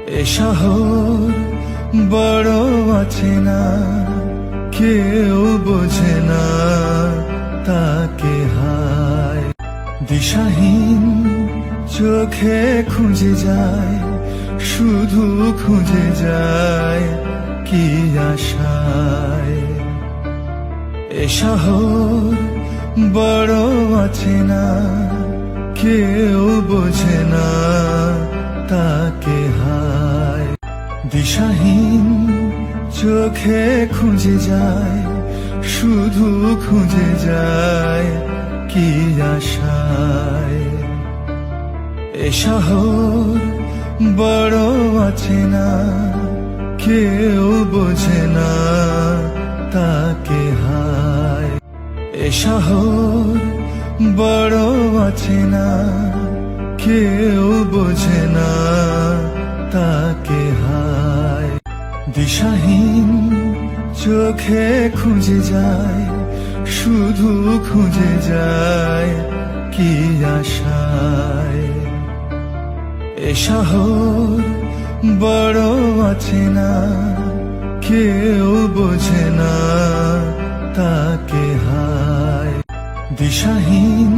এ শহর বড় আছে না, কেউ বোঝে না তাকে হায়। দিশাহীন চোখে খুঁজে যায়, শুধু খুঁজে যায় কি আশায়। এ শহর বড় আছে না, কেউ বোঝে না তাকে হায়। দিশাহীন চোখে খুঁজে যায়, শুধু খুঁজে যায় কি আশায়। এ শহর বড় আছে না, কেউ বোঝে না তাকে হায়। এ শহর বড় আছে না, কেউ বোঝে না তাকে হায়। দিশাহীন চোখে খুঁজে যায়, শুধু খুঁজে যায় কি আশায়। এ শহর বড় আছে না, কেউ বোঝে না তাকে হায়। দিশাহীন